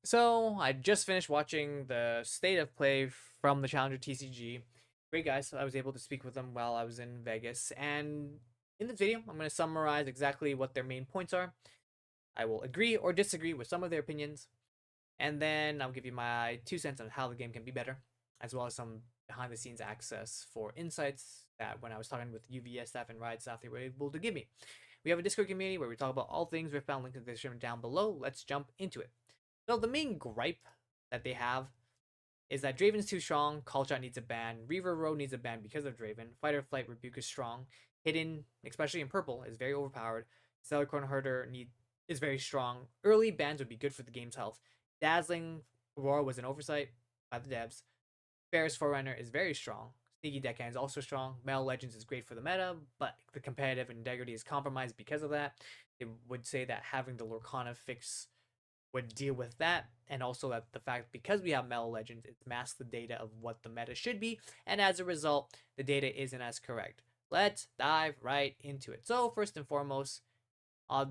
So I just finished watching the state of play from the Challenger TCG. Great guys. I was able to speak with them while I was in Vegas. And in this video, I'm going to summarize exactly what their main points are. I will agree or disagree with some of their opinions. And then I'll give you my 2 cents on how the game can be better, as well as some behind the scenes access for insights that when I was talking with UVS staff and Riot staff, they were able to give me. We have a Discord community where we talk about all things Riftbound, link in the description down below. Let's jump into it. So the main gripe that they have is that Draven's too strong, Call Shot needs a ban, Reaver Row needs a ban because of Draven, Fighter Flight Rebuke is strong, Hidden, especially in purple, is very overpowered, Stellar Corn Herder is very strong. Early bans would be good for the game's health. Dazzling Aurora was an oversight by the devs. Ferris Forerunner is very strong. Sneaky Deckhand is also strong. Metal Legends is great for the meta, but the competitive integrity is compromised because of that. They would say that having the Lorcana fix would deal with that, and also that the fact because we have Metal Legends, it masks the data of what the meta should be, and as a result, the data isn't as correct. Let's dive right into it. So first and foremost, uh,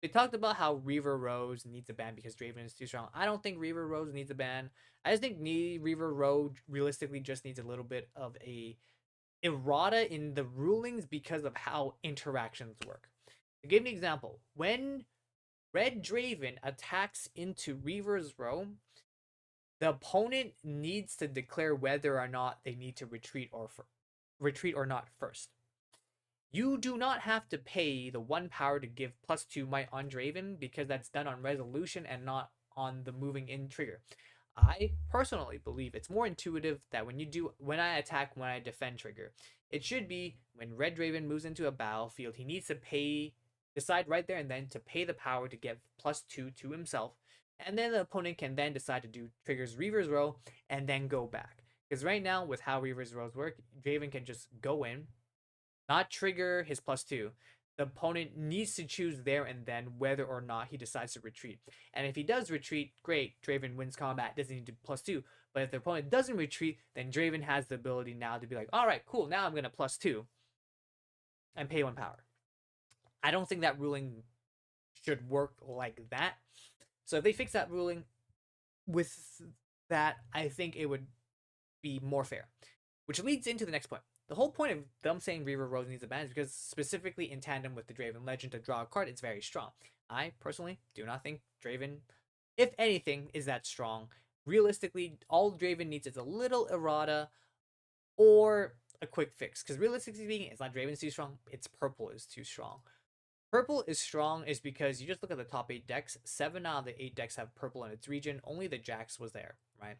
they talked about how Reaver Rose needs a ban because Draven is too strong. I don't think Reaver Rose needs a ban. I just think Reaver Rose realistically just needs a little bit of a errata in the rulings because of how interactions work. To give an example, when Red Draven attacks into Reaver's Row, the opponent needs to declare whether or not they need to retreat or not first. You do not have to pay the 1 power to give +2 might on Draven because that's done on resolution and not on the moving in trigger. I personally believe it's more intuitive that when I attack, when I defend trigger, it should be when Red Draven moves into a battlefield, he needs to decide right there and then to pay the power to get +2 to himself, and then the opponent can then decide to do triggers Reaver's Row and then go back. Because right now, with how Reaver's Rows work, Draven can just go in, not trigger his +2. The opponent needs to choose there and then whether or not he decides to retreat. And if he does retreat, great, Draven wins combat, doesn't need to +2. But if the opponent doesn't retreat, then Draven has the ability now to be like, all right, cool, now I'm going to +2 and pay 1 power. I don't think that ruling should work like that. So if they fix that ruling with that, I think it would be more fair. Which leads into the next point. The whole point of them saying Reaver Rose needs a ban is because specifically in tandem with the Draven Legend to draw a card, it's very strong. I personally do not think Draven, if anything, is that strong. Realistically, all Draven needs is a little errata or a quick fix. Because realistically speaking, it's not Draven's too strong, it's purple is too strong. Purple is strong is because you just look at the top 8 decks, 7 out of the 8 decks have purple in its region, only the Jax was there, right?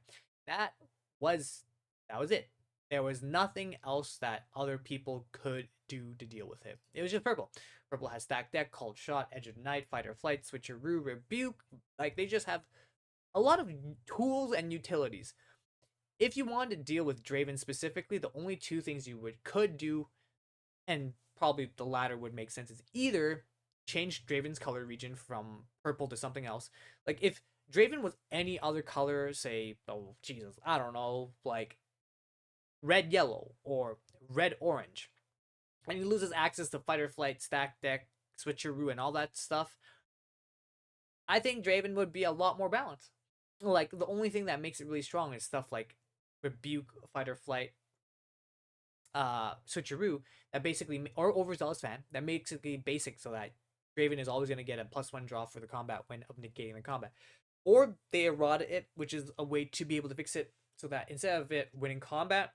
That was that was it. There was nothing else that other people could do to deal with it. It was just purple. Purple has stacked deck, called shot, edge of night, fight or flight, switcheroo, rebuke. Like they just have a lot of tools and utilities. If you wanted to deal with Draven specifically, the only two things you could do, and probably the latter would make sense, is either change Draven's color region from purple to something else. Like if Draven was any other color, say, oh Jesus, I don't know, like red yellow or red orange, and he loses access to fight or flight, stack deck, switcheroo, and all that stuff, I think Draven would be a lot more balanced. Like the only thing that makes it really strong is stuff like rebuke, fight or flight, switcheroo that basically, or overzealous fan that makes it basic so that Draven is always going to get a +1 draw for the combat when of negating the combat. Or they errata it, which is a way to be able to fix it so that instead of it winning combat,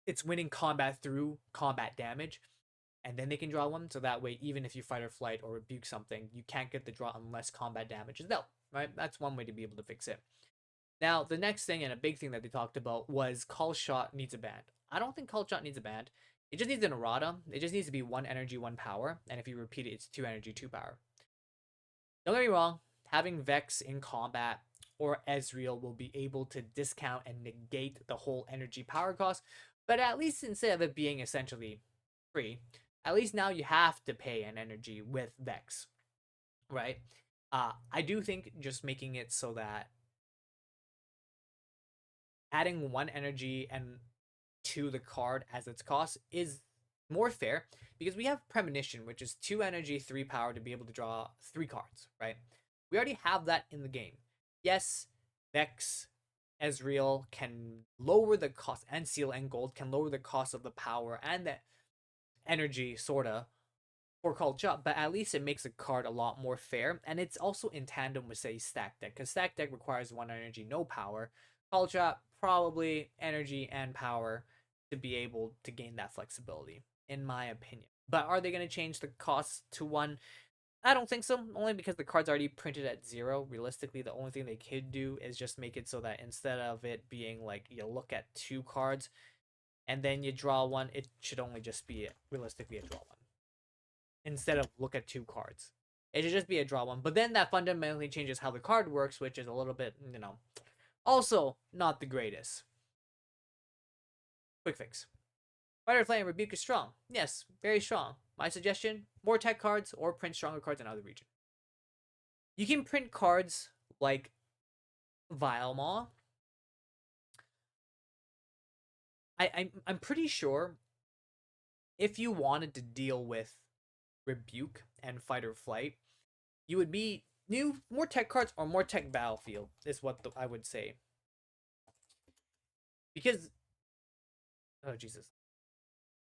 it's winning combat through combat damage, and then they can draw one. So that way, even if you fight or flight or rebuke something, you can't get the draw unless combat damage is dealt. Right? That's one way to be able to fix it. Now, the next thing and a big thing that they talked about was Call Shot needs a ban. I don't think Call Shot needs a ban. It just needs an errata. It just needs to be 1 energy, 1 power, and if you repeat it, it's 2 energy, 2 power. Don't get me wrong, having Vex in combat or Ezreal will be able to discount and negate the whole energy power cost, but at least instead of it being essentially free, at least now you have to pay an energy with Vex, right? I do think just making it so that adding 1 energy and to the card as its cost is more fair because we have Premonition, which is 2 energy, 3 power to be able to draw 3 cards, right? We already have that in the game. Yes, Vex, Ezreal can lower the cost, and Seal and Gold can lower the cost of the power and the energy, sorta, for Cult Shot, but at least it makes the card a lot more fair, and it's also in tandem with, say, Stack Deck, because Stack Deck requires 1 energy, no power. Cult Shot, probably energy and power to be able to gain that flexibility, in my opinion. But are they going to change the cost to 1? I don't think so, only because the card's already printed at 0. Realistically, the only thing they could do is just make it so that instead of it being like you look at 2 cards and then you draw 1, it should only just be realistically a draw 1 instead of look at 2 cards. It should just be a draw 1. But then that fundamentally changes how the card works, which is a little bit, also not the greatest. Quick fix. Fighter Flame Rebuke is strong. Yes, very strong. My suggestion, more tech cards or print stronger cards in other region. You can print cards like Vilemaw. I'm pretty sure if you wanted to deal with Rebuke and Fight or Flight, you would be more tech cards or more tech battlefield is what I would say. Because oh Jesus.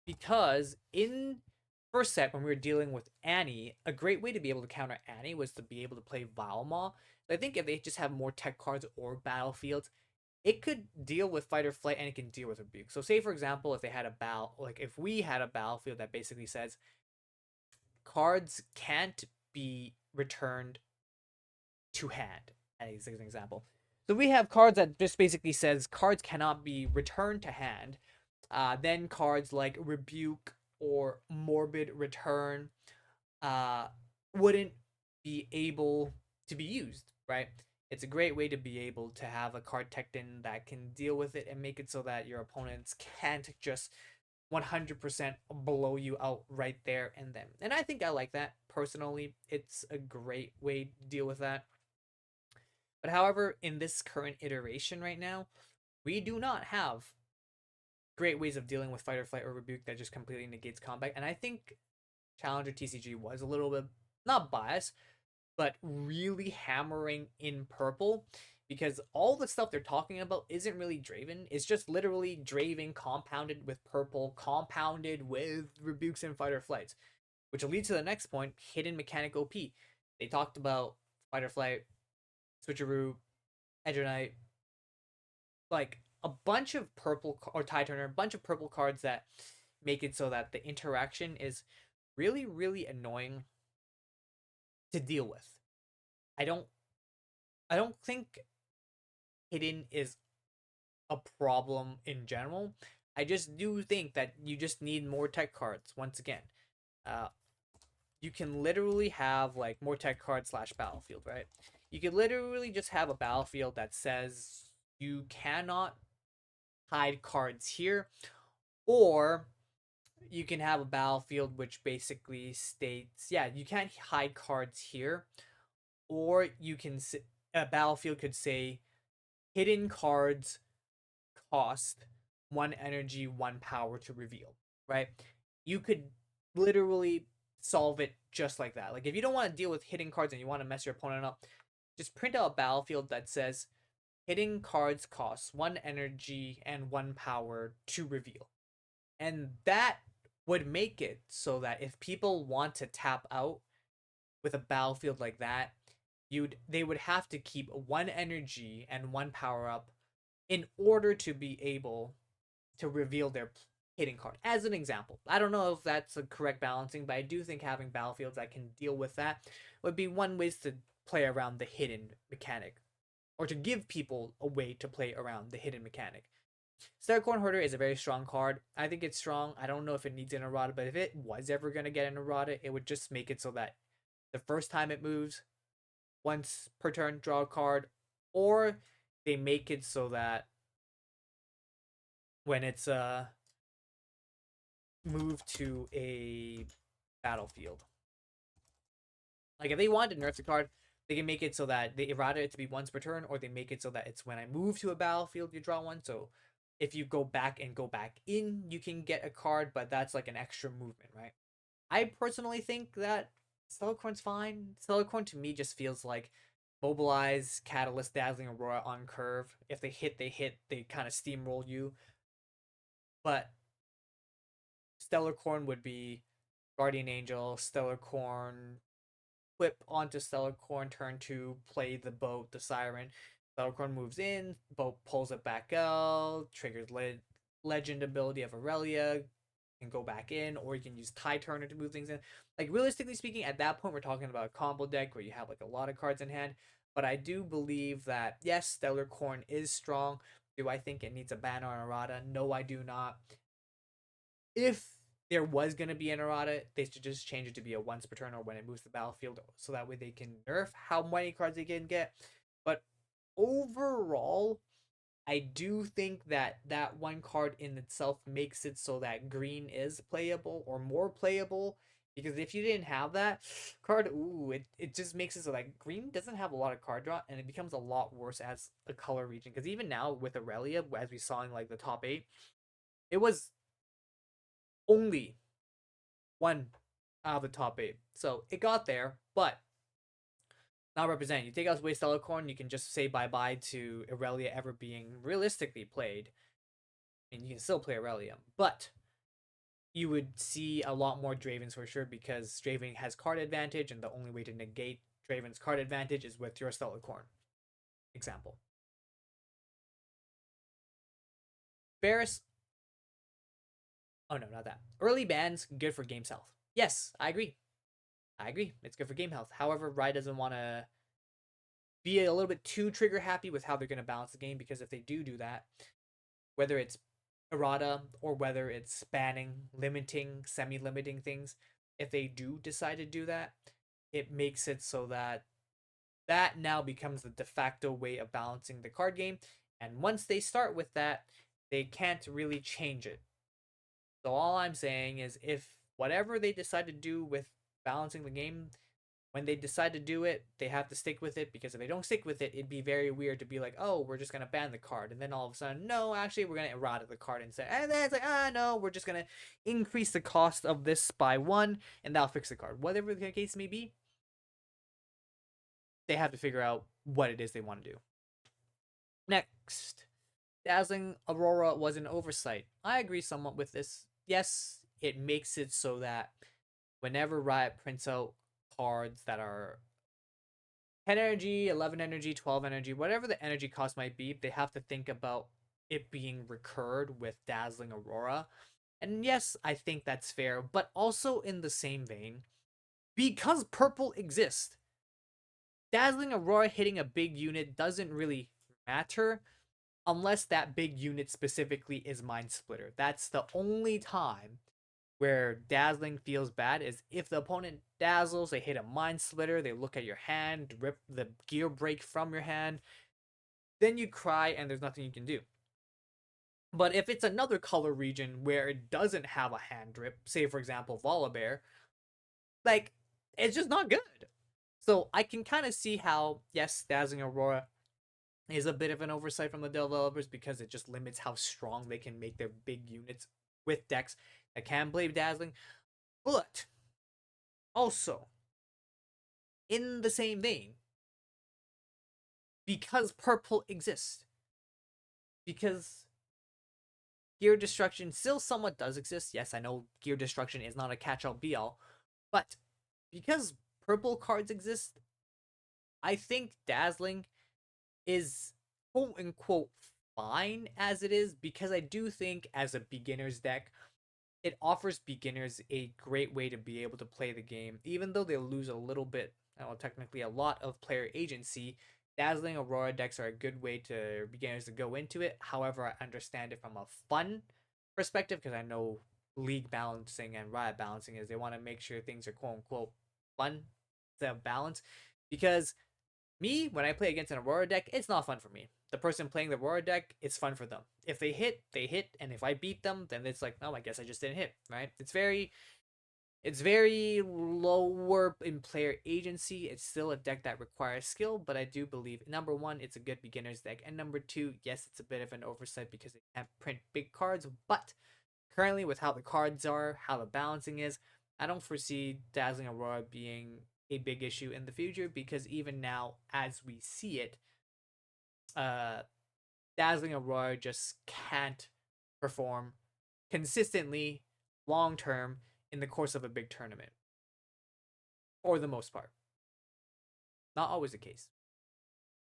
Because in first set when we were dealing with Annie, a great way to be able to counter Annie was to be able to play Vilemaw. I think if they just have more tech cards or battlefields, it could deal with Fight or Flight and it can deal with Rebuke. So say for example, if they had if we had a battlefield that basically says cards can't be returned to hand, as an example. So we have cards that just basically says cards cannot be returned to hand. Then cards like Rebuke or Morbid Return wouldn't be able to be used, right? It's a great way to be able to have a card tech in that can deal with it and make it so that your opponents can't just 100% blow you out right there and then. And I think I like that personally. It's a great way to deal with that. But however, in this current iteration right now, we do not have great ways of dealing with Fight or Flight or Rebuke that just completely negates combat. And I think Challenger TCG was a little bit, not biased, but really hammering in purple because all the stuff they're talking about isn't really Draven. It's just literally Draven compounded with purple, compounded with Rebukes and Fight or Flights, which will lead to the next point, hidden mechanic OP. They talked about Fight or Flight, Switcheroo, Edronite, like a bunch of purple or Tide Turner, a bunch of purple cards that make it so that the interaction is really, really annoying to deal with. I don't think hidden is a problem in general. I just do think that you just need more tech cards once again. Uh you can literally have like more tech cards slash battlefield, right? You could literally just have a battlefield that says you cannot hide cards here, or you can have a battlefield which basically states, yeah, you can't hide cards here, or you can a battlefield could say hidden cards cost 1 energy, 1 power to reveal, right? You could literally solve it just like that. Like if you don't want to deal with hidden cards and you want to mess your opponent up, just print out a battlefield that says hidden cards cost 1 energy and 1 power to reveal. And that would make it so that if people want to tap out with a battlefield like that, they would have to keep 1 energy and 1 power up in order to be able to reveal their hidden card. As an example, I don't know if that's a correct balancing, but I do think having battlefields that can deal with that would be one way to play around the hidden mechanic, or to give people a way to play around the hidden mechanic. Starcorn Hoarder is a very strong card. I think it's strong. I don't know if it needs an errata, but if it was ever going to get an errata, it would just make it so that the first time it moves, once per turn, draw a card, or they make it so that when it's moved to a battlefield, like if they want to nerf the card, they can make it so that they errata it to be once per turn, or they make it so that it's when I move to a battlefield, you draw one. So if you go back and go back in, you can get a card, but that's like an extra movement, right? I personally think that Stellarcorn's fine. Stellarcorn to me just feels like Mobilize, Catalyst, Dazzling Aurora on curve. If they hit, they hit. They kind of steamroll you. But Stellar Corn would be Guardian Angel, Stellar Corn, flip onto Stellar Corn, turn to play the boat, the Siren. Stellar Corn moves in, boat pulls it back out, triggers legend ability of Aurelia, can go back in, or you can use Tie Turner to move things in. Like, realistically speaking, at that point, we're talking about a combo deck where you have like a lot of cards in hand. But I do believe that, yes, Stellar Corn is strong. Do I think it needs a ban on errata? No, I do not. If there was going to be an errata, they should just change it to be a once per turn or when it moves the battlefield, so that way they can nerf how many cards they can get. But overall, I do think that that one card in itself makes it so that green is playable or more playable. Because if you didn't have that card, ooh, it just makes it so that green doesn't have a lot of card draw, and it becomes a lot worse as a color region. Because even now with Aurelia, as we saw in like the top 8, it was only one out of the top 8. So it got there, but not represented. You take out Waste Corn, you can just say bye bye to Aurelia ever being realistically played. And you can still play Aurelia, but you would see a lot more Dravens for sure, because Draven has card advantage, and the only way to negate Draven's card advantage is with your Stellar Corn. Example. Ferris. Oh no, not that. Early bans, good for game's health. Yes, I agree. I agree. It's good for game health. However, Riot doesn't want to be a little bit too trigger happy with how they're going to balance the game, because if they do that, whether it's errata or whether it's banning, limiting, semi-limiting things, if they do decide to do that, it makes it so that that now becomes the de facto way of balancing the card game. And once they start with that, they can't really change it. So all I'm saying is, if whatever they decide to do with balancing the game, when they decide to do it, they have to stick with it, because if they don't stick with it, it'd be very weird to be like, oh, we're just gonna ban the card, and then all of a sudden, no, actually, we're gonna errata the card instead, and then it's like, no, we're just gonna increase the cost of this by 1, and that'll fix the card. Whatever the case may be, they have to figure out what it is they want to do. Next, Dazzling Aurora was an oversight. I agree somewhat with this. Yes, it makes it so that whenever Riot prints out cards that are 10 energy, 11 energy, 12 energy, whatever the energy cost might be, they have to think about it being recurred with Dazzling Aurora. And yes, I think that's fair, but also in the same vein, because purple exists, Dazzling Aurora hitting a big unit doesn't really matter unless that big unit specifically is Mind Splitter. That's the only time where dazzling feels bad, is if the opponent dazzles, they hit a Mind Splitter, they look at your hand, rip the gear break from your hand, then you cry and there's nothing you can do. But if it's another color region where it doesn't have a hand drip, say for example Volibear, like, it's just not good. So I can kind of see how, yes, Dazzling Aurora is a bit of an oversight from the developers, because it just limits how strong they can make their big units with decks that can play Dazzling. But also, in the same vein, because purple exists, because gear destruction still somewhat does exist. Yes, I know gear destruction is not a catch-all be-all, but because purple cards exist, I think dazzling is quote unquote fine as it is, because I do think as a beginner's deck, it offers beginners a great way to be able to play the game, even though they lose a little bit, well, technically a lot of player agency. Dazzling Aurora decks are a good way to beginners to go into it. However, I understand it from a fun perspective, because I know league balancing and Riot balancing is they want to make sure things are quote unquote fun to balance. Because me, when I play against an Aurora deck, it's not fun for me. The person playing the Aurora deck, it's fun for them. If they hit, they hit, and if I beat them, then it's like, oh, I guess I just didn't hit, right? It's very lower in player agency. It's still a deck that requires skill, but I do believe, number one, it's a good beginner's deck, and number two, yes, it's a bit of an oversight because they can't print big cards, but currently with how the cards are, how the balancing is, I don't foresee Dazzling Aurora being a big issue in the future because even now, as we see it, uh, Dazzling Aurora just can't perform consistently long term in the course of a big tournament, for the most part. Not always the case,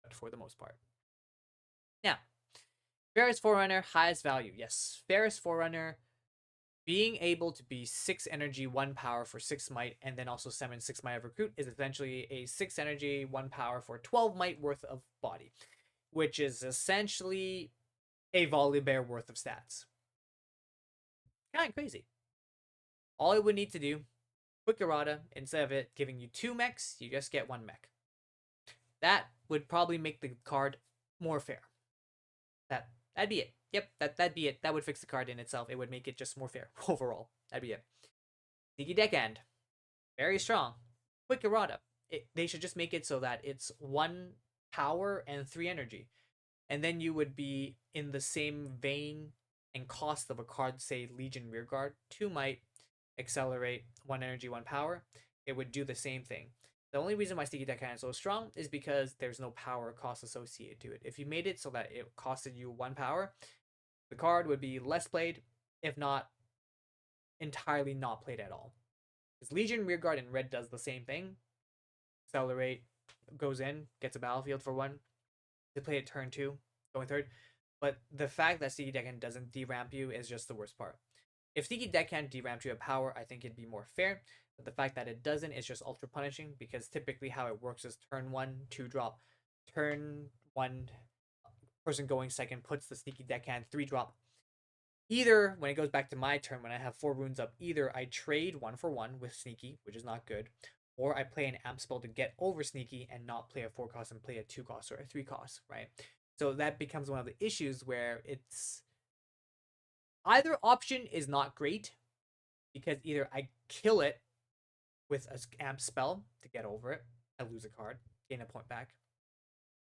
but for the most part. Now, Ferris Forerunner, highest value. Yes, Ferris Forerunner being able to be 6 energy, 1 power for 6 might, and then also summon 6 might of recruit is essentially a 6 energy, 1 power for 12 might worth of body, which is essentially a Volibear worth of stats. Kind of crazy. All it would need to do, quick errata, instead of it giving you 2 mechs, you just get 1 mech. That would probably make the card more fair. That'd be it. Yep, that'd be it. That would fix the card in itself. It would make it just more fair overall. That'd be it. Sneaky Deckhand, very strong. Quick errata. They should just make it so that it's 1 power and 3 energy. And then you would be in the same vein and cost of a card, say Legion Rearguard. 2 might accelerate, 1 energy, 1 power. It would do the same thing. The only reason why Sneaky Deckhand is so strong is because there's no power cost associated to it. If you made it so that it costed you 1 power, the card would be less played, if not entirely not played at all. Because Legion Rearguard in red does the same thing. Accelerate, goes in, gets a battlefield for 1. To play it turn 2, going third. But the fact that Sneaky Deckhand doesn't deramp you is just the worst part. If Sneaky Deckhand deramped you a power, I think it'd be more fair. But the fact that it doesn't is just ultra punishing, because typically how it works is turn 1, 2 drop. Turn 1, person going second puts the Sneaky Deckhand 3 drop. Either, when it goes back to my turn, when I have 4 runes up, either I trade 1 for 1 with Sneaky, which is not good, or I play an amp spell to get over Sneaky and not play a 4 cost and play a 2 cost or a 3 cost, right? So that becomes one of the issues where it's either option is not great, because either I kill it with an amp spell to get over it, I lose a card, gain a point back,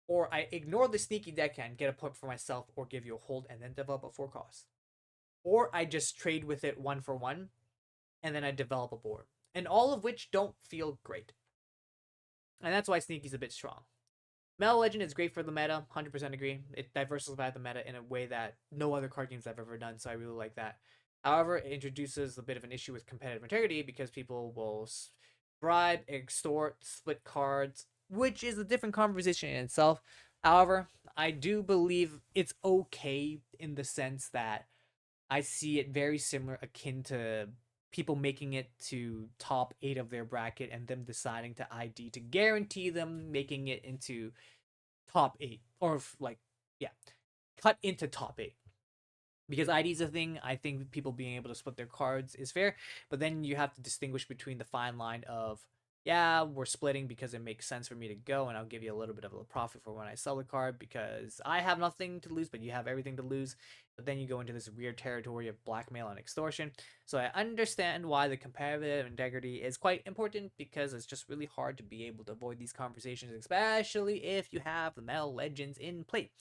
or I ignore the Sneaky Deckhand, get a point for myself, or give you a hold and then develop a 4 cost. Or I just trade with it 1 for 1, and then I develop a board. And all of which don't feel great. And that's why Sneaky's a bit strong. Metal Legend is great for the meta, 100% agree. It diversifies the meta in a way that no other card games I've ever done, so I really like that. However, it introduces a bit of an issue with competitive integrity because people will bribe, extort, split cards, which is a different conversation in itself. However, I do believe it's okay in the sense that I see it very similar, akin to people making it to top 8 of their bracket and them deciding to ID to guarantee them making it into top 8, or like, yeah, cut into top 8. Because ID is a thing, I think people being able to split their cards is fair, but then you have to distinguish between the fine line of, yeah, we're splitting because it makes sense for me to go, and I'll give you a little bit of a profit for when I sell the card because I have nothing to lose, but you have everything to lose. But then you go into this weird territory of blackmail and extortion. So I understand why the competitive integrity is quite important, because it's just really hard to be able to avoid these conversations, especially if you have the Metal Legends in play.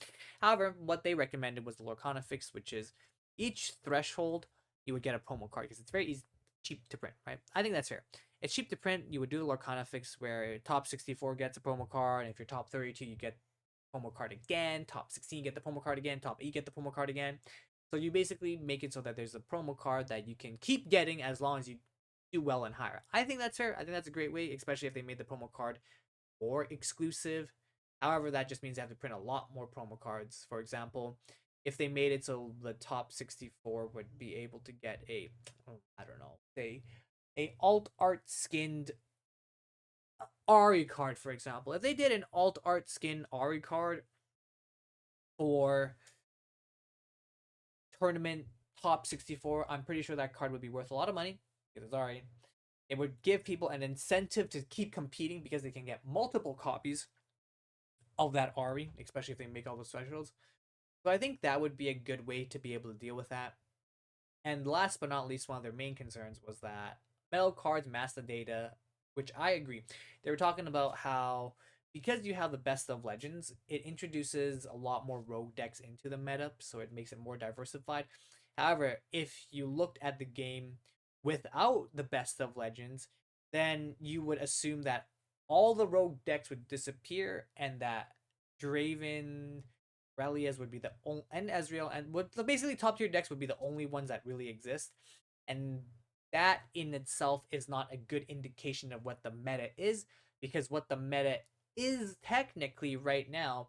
However, what they recommended was the Lorcana fix, which is each threshold you would get a promo card, because it's very easy, cheap to print, right? I think that's fair. It's cheap to print. You would do the Lorcana fix where top 64 gets a promo card, and if you're top 32, you get promo card again. Top 16, you get the promo card again. Top 8, get the promo card again. So you basically make it so that there's a promo card that you can keep getting as long as you do well and higher. I think that's fair. I think that's a great way, especially if they made the promo card more exclusive. However, that just means they have to print a lot more promo cards. For example, if they made it so the top 64 would be able to get a, I don't know, say a alt art skinned Ari card, for example. If they did an alt art skin Ari card for tournament top 64, I'm pretty sure that card would be worth a lot of money because it's Ari. It would give people an incentive to keep competing because they can get multiple copies of that Ari, especially if they make all the specials. So I think that would be a good way to be able to deal with that. And last but not least, one of their main concerns was that metal cards mask the data, which I agree. They were talking about how because you have the best of legends, it introduces a lot more rogue decks into the meta, so it makes it more diversified. However, if you looked at the game without the best of legends, then you would assume that all the rogue decks would disappear, and that Draven, Relias would be the only, and Ezreal, and would basically top tier decks would be the only ones that really exist, and that in itself is not a good indication of what the meta is, because what the meta is technically right now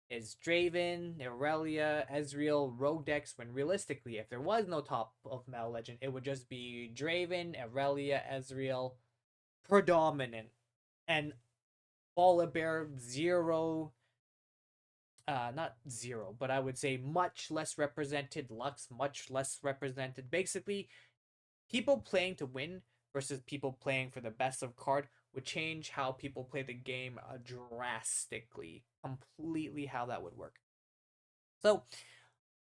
is Draven, Irelia, Ezreal, Rogue decks, when realistically, if there was no top of Meta Legend, it would just be Draven, Irelia, Ezreal, predominant, and Volibear, zero, not zero, but I would say much less represented, Lux, much less represented. Basically, people playing to win versus people playing for the best of card would change how people play the game drastically, completely how that would work. So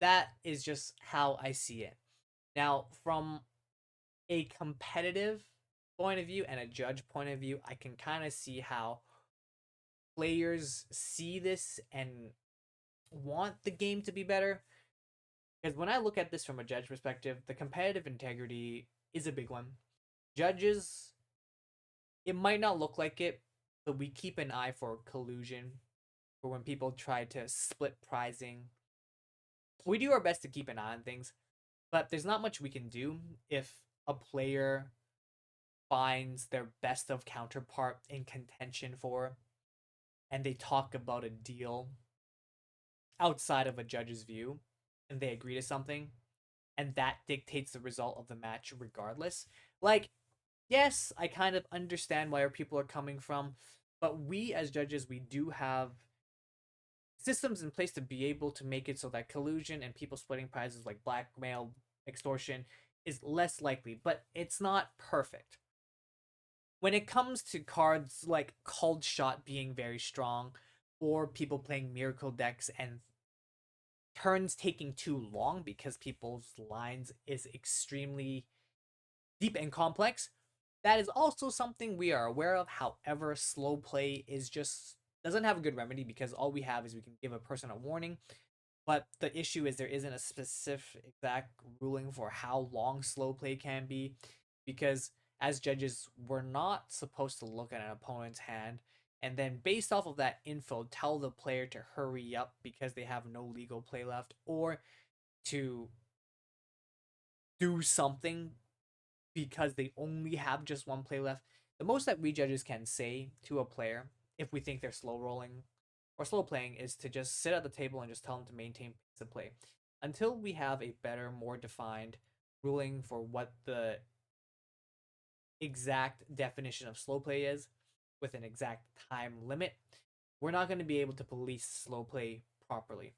that is just how I see it. Now, from a competitive point of view and a judge point of view, I can kind of see how players see this and want the game to be better. Because when I look at this from a judge perspective, the competitive integrity is a big one. Judges, it might not look like it, but we keep an eye for collusion, for when people try to split pricing. We do our best to keep an eye on things, but there's not much we can do if a player finds their best of counterpart in contention for, and they talk about a deal outside of a judge's view, and they agree to something, and that dictates the result of the match regardless. Like, yes, I kind of understand where people are coming from, but we as judges, we do have systems in place to be able to make it so that collusion and people splitting prizes like blackmail, extortion is less likely, but it's not perfect. When it comes to cards like Called Shot being very strong, or people playing Miracle decks and turns taking too long because people's lines is extremely deep and complex, that is also something we are aware of. However, slow play is just doesn't have a good remedy, because all we have is we can give a person a warning, but the issue is there isn't a specific exact ruling for how long slow play can be, because as judges, we're not supposed to look at an opponent's hand and then based off of that info tell the player to hurry up because they have no legal play left, or to do something because they only have just one play left. The most that we judges can say to a player if we think they're slow rolling or slow playing is to just sit at the table and just tell them to maintain pace of play until we have a better, more defined ruling for what the exact definition of slow play is with an exact time limit. We're not going to be able to police slow play properly.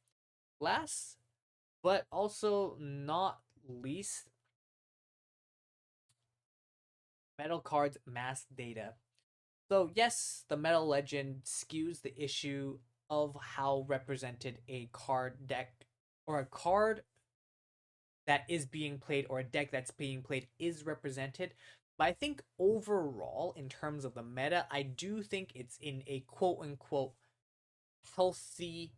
Last, but also not least, metal cards mass data. So, yes, the Metal Legend skews the issue of how represented a card deck or a card that is being played or a deck that's being played is represented. But I think overall, in terms of the meta, I do think it's in a quote unquote healthy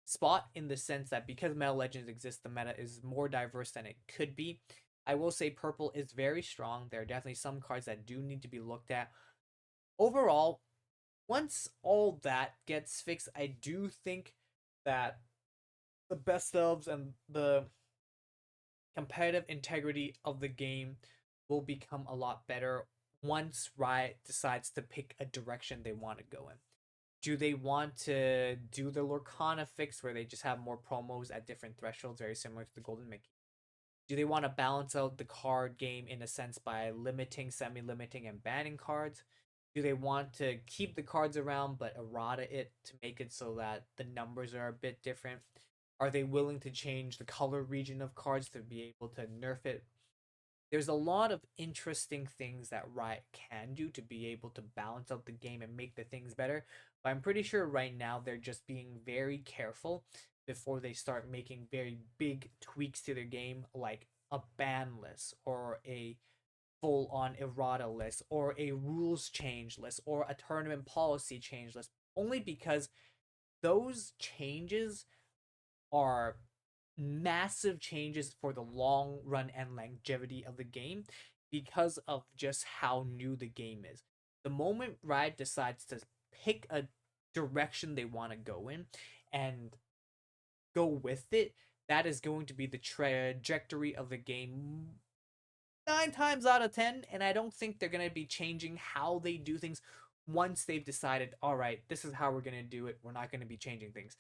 spot, in the sense that because Metal Legends exists, the meta is more diverse than it could be. I will say purple is very strong. There are definitely some cards that do need to be looked at. Overall, once all that gets fixed, I do think that the best ofs and the competitive integrity of the game will become a lot better once Riot decides to pick a direction they want to go in. Do they want to do the Lorcana fix where they just have more promos at different thresholds, very similar to the Golden Mickey? Do they want to balance out the card game in a sense by limiting, semi-limiting, and banning cards? Do they want to keep the cards around but errata it to make it so that the numbers are a bit different? Are they willing to change the color region of cards to be able to nerf it? There's a lot of interesting things that Riot can do to be able to balance out the game and make the things better. But I'm pretty sure right now they're just being very careful before they start making very big tweaks to their game, like a ban list or a full on errata list or a rules change list or a tournament policy change list, only because those changes are massive changes for the long run and longevity of the game because of just how new the game is. The moment Riot decides to pick a direction they want to go in and go with it, that is going to be the trajectory of the game 9 times out of 10. And I don't think they're going to be changing how they do things once they've decided, all right, this is how we're going to do it. We're not going to be changing things.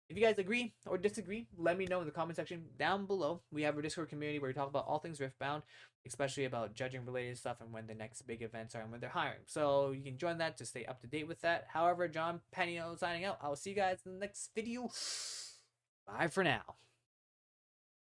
If you guys agree or disagree, let me know in the comment section down below. We have our Discord community where we talk about all things Riftbound, especially about judging related stuff and when the next big events are and when they're hiring. So you can join that to stay up to date with that. However, John Penio signing out. I will see you guys in the next video. Bye for now.